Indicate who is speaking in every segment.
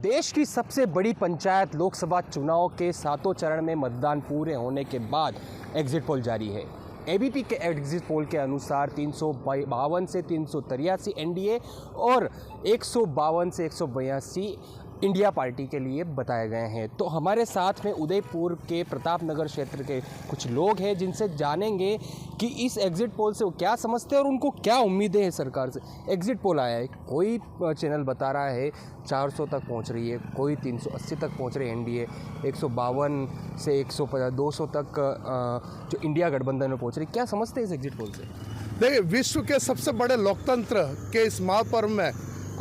Speaker 1: देश की सबसे बड़ी पंचायत लोकसभा चुनाव के 7वें चरण में मतदान पूरे होने के बाद एग्जिट पोल जारी है। एबीपी के एग्जिट पोल के अनुसार 352 से 383 एनडीए और 152 से 182 इंडिया पार्टी के लिए बताए गए हैं। तो हमारे साथ में उदयपुर के प्रतापनगर क्षेत्र के कुछ लोग हैं जिनसे जानेंगे कि इस एग्जिट पोल से वो क्या समझते हैं और उनको क्या उम्मीदें हैं सरकार से। एग्जिट पोल आया है, कोई चैनल बता रहा है 400 तक पहुंच रही है, कोई 380 तक पहुंच रही है एनडीए, 152 से 150 200 तक जो इंडिया गठबंधन में पहुंच रही है। क्या समझते हैं इस एग्जिट पोल से?
Speaker 2: देखिए, विश्व के सबसे बड़े लोकतंत्र के इस महापर्व में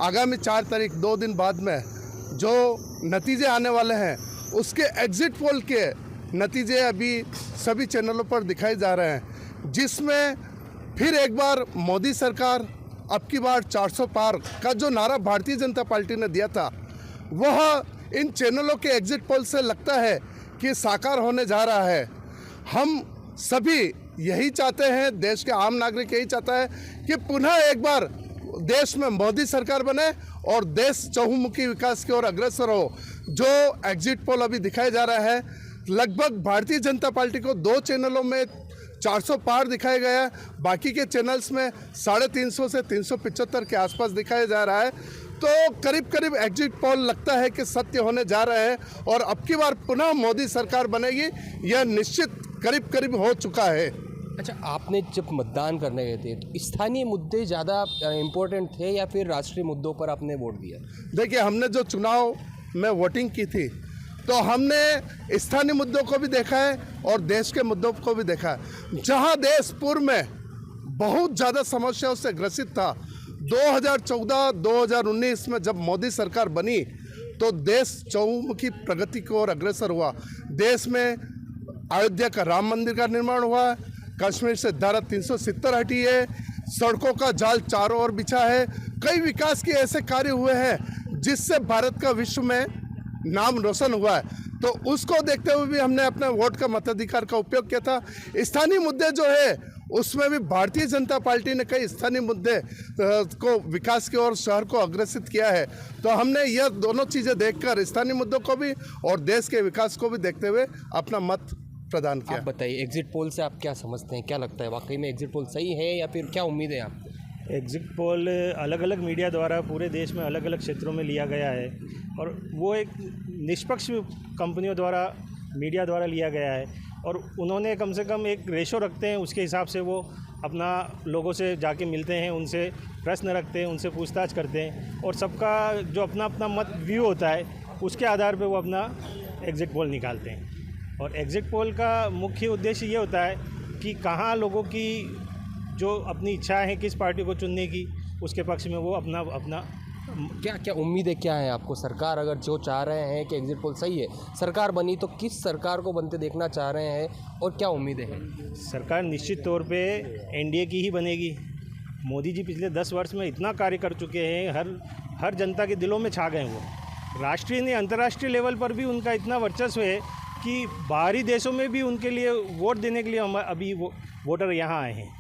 Speaker 2: आगामी 4 तारीख 2 दिन बाद में जो नतीजे आने वाले हैं उसके एग्जिट पोल के नतीजे अभी सभी चैनलों पर दिखाए जा रहे हैं, जिसमें फिर एक बार मोदी सरकार अब की बार 400 पार का जो नारा भारतीय जनता पार्टी ने दिया था वह इन चैनलों के एग्जिट पोल से लगता है कि साकार होने जा रहा है। हम सभी यही चाहते हैं, देश के आम नागरिक यही चाहता है कि पुनः एक बार देश में मोदी सरकार बने और देश चहुमुखी विकास की ओर अग्रसर हो। जो एग्जिट पोल अभी दिखाया जा रहा है, लगभग भारतीय जनता पार्टी को 2 चैनलों में 400 पार दिखाया गया है, बाकी के चैनल्स में 350 से 375 के आसपास दिखाया जा रहा है। तो करीब करीब एग्जिट पोल लगता है कि सत्य होने जा रहा है और अब की बार पुनः मोदी सरकार बनेगी, यह निश्चित करीब करीब हो चुका है।
Speaker 1: अच्छा, आपने जब मतदान करने गए थे तो स्थानीय मुद्दे ज़्यादा इम्पोर्टेंट थे या फिर राष्ट्रीय मुद्दों पर आपने वोट दिया?
Speaker 2: देखिए, हमने जो चुनाव में वोटिंग की थी तो हमने स्थानीय मुद्दों को भी देखा है और देश के मुद्दों को भी देखा है। जहां देश पूर्व में बहुत ज़्यादा समस्याओं से ग्रसित था, 2014-2019 में जब मोदी सरकार बनी तो देश चहुमुखी प्रगति की ओर अग्रसर हुआ। देश में अयोध्या का राम मंदिर का निर्माण हुआ, कश्मीर से धारा 370 हटी है, सड़कों का जाल चारों ओर बिछा है, कई विकास के ऐसे कार्य हुए हैं जिससे भारत का विश्व में नाम रोशन हुआ है। तो उसको देखते हुए भी हमने अपने वोट का मताधिकार का उपयोग किया था। स्थानीय मुद्दे जो है उसमें भी भारतीय जनता पार्टी ने कई स्थानीय मुद्दे को विकास की ओर शहर को अग्रसित किया है। तो हमने यह दोनों चीज़ें देखकर स्थानीय मुद्दों को भी और देश के विकास को भी देखते हुए अपना मत प्रदान किया।
Speaker 1: आप बताइए, एग्जिट पोल से आप क्या समझते हैं, क्या लगता है वाकई में एग्जिट पोल सही है या फिर क्या उम्मीद है आपको?
Speaker 3: एग्जिट पोल अलग अलग मीडिया द्वारा पूरे देश में अलग अलग क्षेत्रों में लिया गया है और वो एक निष्पक्ष कंपनियों द्वारा मीडिया द्वारा लिया गया है और उन्होंने कम से कम एक रेशो रखते हैं, उसके हिसाब से वो अपना लोगों से जाके मिलते हैं, उनसे प्रश्न रखते हैं, उनसे पूछताछ करते हैं और सबका जो अपना अपना मत व्यू होता है उसके आधार पर वो अपना एग्जिट पोल निकालते हैं। और एग्जिट पोल का मुख्य उद्देश्य ये होता है कि कहाँ लोगों की जो अपनी इच्छा है किस पार्टी को चुनने की, उसके पक्ष में वो अपना
Speaker 1: क्या उम्मीदें क्या है आपको? सरकार अगर जो चाह रहे हैं कि एग्जिट पोल सही है, सरकार बनी तो किस सरकार को बनते देखना चाह रहे हैं और क्या उम्मीदें हैं?
Speaker 3: सरकार निश्चित तौर पे एनडीए की ही बनेगी। मोदी जी पिछले 10 वर्ष में इतना कार्य कर चुके हैं, हर जनता के दिलों में छा गए वो। राष्ट्रीय नहीं अंतर्राष्ट्रीय लेवल पर भी उनका इतना वर्चस्व है कि बाहरी देशों में भी उनके लिए वोट देने के लिए हम अभी वोटर यहाँ आए हैं।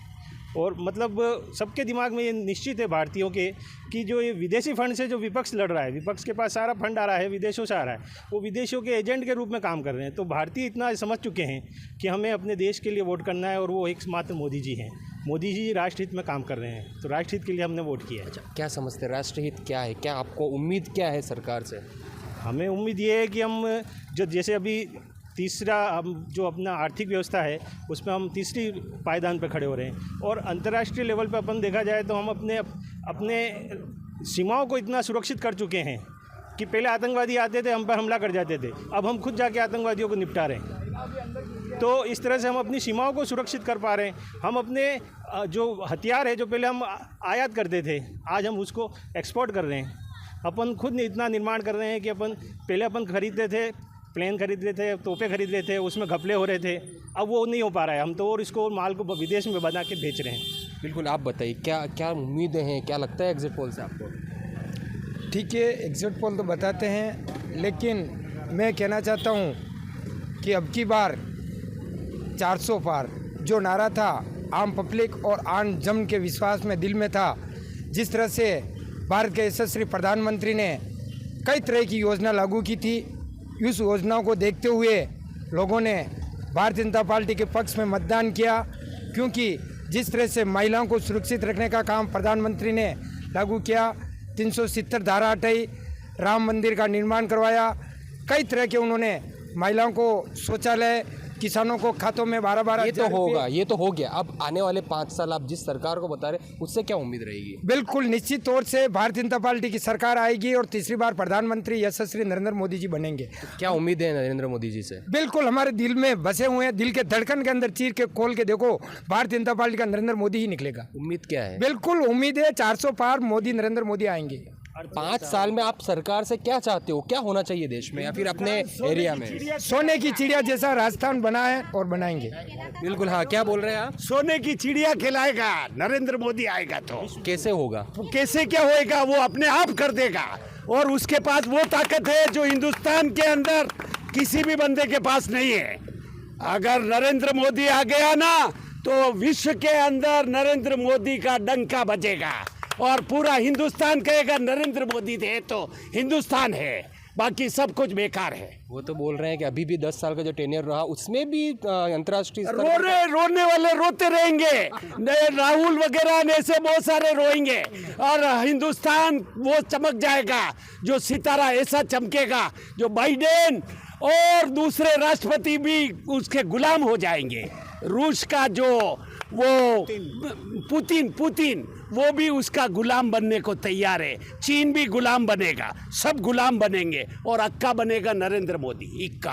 Speaker 3: और मतलब सबके दिमाग में ये निश्चित है भारतीयों के कि जो ये विदेशी फंड से जो विपक्ष लड़ रहा है, विपक्ष के पास सारा फंड आ रहा है, विदेशों से आ रहा है, वो विदेशों के एजेंट के रूप में काम कर रहे हैं। तो भारतीय इतना समझ चुके हैं कि हमें अपने देश के लिए वोट करना है और वो एकमात्र मोदी जी हैं। मोदी जी राष्ट्रहित में काम कर रहे हैं, तो राष्ट्रहित के लिए हमने वोट किया है।
Speaker 1: अच्छा, क्या समझते हैं राष्ट्रहित क्या है? क्या आपको उम्मीद क्या है सरकार से?
Speaker 3: हमें उम्मीद ये है कि हम जैसे अभी तीसरा हम जो अपना आर्थिक व्यवस्था है उसमें हम तीसरी पायदान पर खड़े हो रहे हैं और अंतर्राष्ट्रीय लेवल पर अपन देखा जाए तो हम अपने सीमाओं को इतना सुरक्षित कर चुके हैं कि पहले आतंकवादी आते थे, हम पर हमला कर जाते थे, अब हम खुद जाके आतंकवादियों को निपटा रहे हैं। तो इस तरह से हम अपनी सीमाओं को सुरक्षित कर पा रहे हैं। हम अपने जो हथियार है जो पहले हम आयात करते थे, आज हम उसको एक्सपोर्ट कर रहे हैं। अपन खुद इतना निर्माण कर रहे हैं कि पहले अपन खरीदते थे, प्लेन खरीद रहे थे, तोपे खरीद रहे थे, उसमें घपले हो रहे थे, अब वो नहीं हो पा रहा है। हम तो और इसको माल को विदेश में बना के बेच रहे हैं।
Speaker 1: बिल्कुल, आप बताइए क्या उम्मीदें हैं, क्या लगता है एग्जिट पोल से आपको?
Speaker 4: ठीक है, एग्जिट पोल तो बताते हैं, लेकिन मैं कहना चाहता हूँ कि अब की बार 400 पार जो नारा था आम पब्लिक और आम जन के विश्वास में दिल में था, जिस तरह से भारत के यशस्वी प्रधानमंत्री ने कई तरह की योजना लागू की थी। इस योजनाओं को देखते हुए लोगों ने भारतीय जनता पार्टी के पक्ष में मतदान किया, क्योंकि जिस तरह से महिलाओं को सुरक्षित रखने का काम प्रधानमंत्री ने लागू किया, 370 धारा हटाई, राम मंदिर का निर्माण करवाया, कई तरह के उन्होंने महिलाओं को शौचालय, किसानों को खातों में 12-12
Speaker 1: ये तो होगा, ये तो हो गया। अब आने वाले 5 साल आप जिस सरकार को बता रहे, उससे क्या उम्मीद रहेगी?
Speaker 4: बिल्कुल निश्चित तौर से भारतीय जनता पार्टी की सरकार आएगी और तीसरी बार प्रधानमंत्री यशस्वी नरेंद्र मोदी जी बनेंगे।
Speaker 1: क्या उम्मीद है नरेंद्र मोदी जी से?
Speaker 4: बिल्कुल हमारे दिल में बसे हुए हैं, दिल के धड़कन के अंदर चीर के खोल के देखो, भारतीय जनता पार्टी का नरेंद्र मोदी ही निकलेगा।
Speaker 1: उम्मीद क्या है?
Speaker 4: बिल्कुल उम्मीद है 400 पार मोदी, नरेंद्र मोदी आएंगे।
Speaker 1: 5 साल में आप सरकार से क्या चाहते हो? क्या होना चाहिए देश में या फिर अपने एरिया में?
Speaker 4: सोने की चिड़िया जैसा राजस्थान बना है और बनाएंगे।
Speaker 1: बिल्कुल, हाँ, क्या बोल रहे हैं आप?
Speaker 5: सोने की चिड़िया खिलाएगा नरेंद्र मोदी आएगा तो।
Speaker 1: कैसे होगा?
Speaker 5: कैसे क्या होएगा, वो अपने आप कर देगा। और उसके पास वो ताकत है जो हिंदुस्तान के अंदर किसी भी बंदे के पास नहीं है। अगर नरेंद्र मोदी आ गया ना तो विश्व के अंदर नरेंद्र मोदी का डंका बजेगा और पूरा हिंदुस्तान कहेगा नरेंद्र मोदी थे तो हिंदुस्तान है, बाकी सब कुछ बेकार है।
Speaker 1: वो तो बोल रहे हैं कि अभी भी 10 साल का जो टेन्योर रहा उसमें भी अंतर्राष्ट्रीय स्तर पर
Speaker 5: रोने वाले रोते रहेंगे, राहुल वगैरह ने से बहुत सारे रोएंगे और हिंदुस्तान वो चमक जाएगा जो सितारा ऐसा चमकेगा जो बाइडेन और दूसरे राष्ट्रपति भी उसके गुलाम हो जाएंगे। रूस का जो वो पुतिन वो भी उसका गुलाम बनने को तैयार है। चीन भी गुलाम बनेगा, सब गुलाम बनेंगे और अक्का बनेगा नरेंद्र मोदी। इक्का।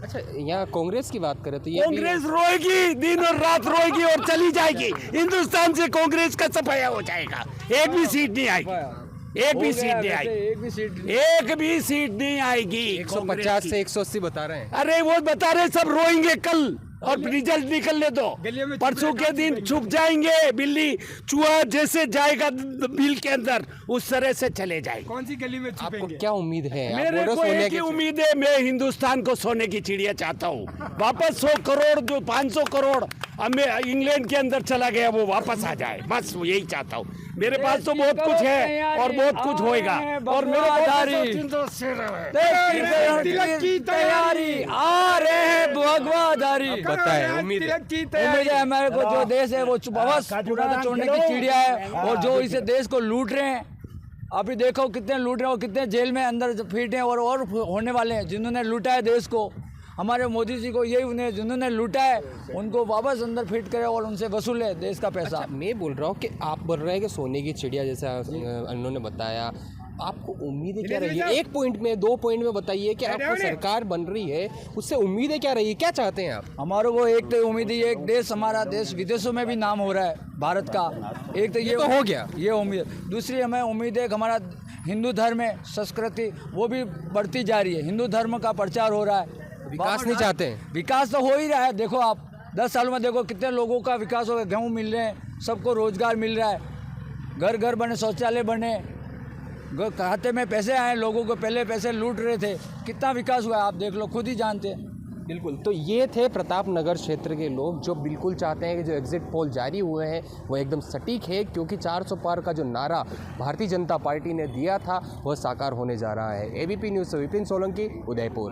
Speaker 1: अच्छा, यहाँ कांग्रेस की बात करें तो ये
Speaker 5: कांग्रेस रोएगी, दिन और रात रोएगी और चली जाएगी। हिंदुस्तान से कांग्रेस का सफाया हो जाएगा। एक भी सीट नहीं आएगी, एक भी सीट नहीं आएगी।
Speaker 1: 150 से 180 बता रहे हैं।
Speaker 5: अरे वो बता रहे सब रोएंगे कल और रिजल्ट निकलने दो। परसों के दिन छुप जाएंगे, बिल्ली चूहा जैसे जाएगा बिल के अंदर उस तरह से चले जाएंगे।
Speaker 4: कौन सी गली में
Speaker 1: आपको क्या उम्मीद है? आप
Speaker 5: मेरे
Speaker 1: बोलो
Speaker 5: को
Speaker 1: सोने
Speaker 5: एक
Speaker 1: की
Speaker 5: ही उम्मीद है, मैं हिंदुस्तान को सोने की चिड़िया चाहता हूँ। वापस 100 करोड़ जो 500 करोड़ हमें इंग्लैंड के अंदर चला गया वो वापस आ जाए, बस यही चाहता हूँ। मेरे पास तो बहुत कुछ है और बहुत कुछ होएगा और मेरे
Speaker 6: तिलक की तैयारी आ रहे हैं भगवाधारी।
Speaker 1: बताएं, उम्मीद
Speaker 6: है हमारे को जो देश है वो बस पुराना छोड़ने की चिड़िया है और जो इसे देश को लूट रहे हैं। अभी देखो कितने लूट रहे हैं और कितने जेल में अंदर फिट हैं और होने वाले हैं। जिन्होंने लूटा है देश को, हमारे मोदी जी को यही उन्हें जिन्होंने लूटा है उनको वापस अंदर फिट करे और उनसे वसूले देश का पैसा।
Speaker 1: अच्छा, मैं बोल रहा हूँ कि आप बोल रहे हैं कि सोने की चिड़िया जैसा उन्होंने बताया, आपको उम्मीदें क्या रही है? 1 पॉइंट में 2 पॉइंट में बताइए कि आपको सरकार बन रही है उससे उम्मीदें क्या रही है, क्या चाहते हैं आप?
Speaker 6: हमारे को एक तो उम्मीद है, एक देश हमारा देश विदेशों में भी नाम हो रहा है भारत का, एक तो ये
Speaker 1: तो हो गया,
Speaker 6: ये उम्मीद। दूसरी हमें उम्मीद है कि हमारा हिंदू धर्म है, संस्कृति वो भी बढ़ती जा रही है, हिंदू धर्म का प्रचार हो रहा है।
Speaker 1: विकास नहीं चाहते हैं?
Speaker 6: विकास तो हो ही रहा है। देखो आप 10 सालों में देखो कितने लोगों का विकास हो गया, गेहूँ मिल रहे हैं, सबको रोजगार मिल रहा है, घर घर बने, शौचालय बने, खाते में पैसे आए लोगों को, पहले पैसे लूट रहे थे, कितना विकास हुआ है आप देख लो, खुद ही जानते हैं।
Speaker 1: बिल्कुल, तो ये थे प्रतापनगर क्षेत्र के लोग जो बिल्कुल चाहते हैं कि जो एग्जिट पोल जारी हुए हैं वो एकदम सटीक है, क्योंकि 400 पार का जो नारा भारतीय जनता पार्टी ने दिया था वह साकार होने जा रहा है। एबीपी न्यूज़ से विपिन सोलंकी, उदयपुर।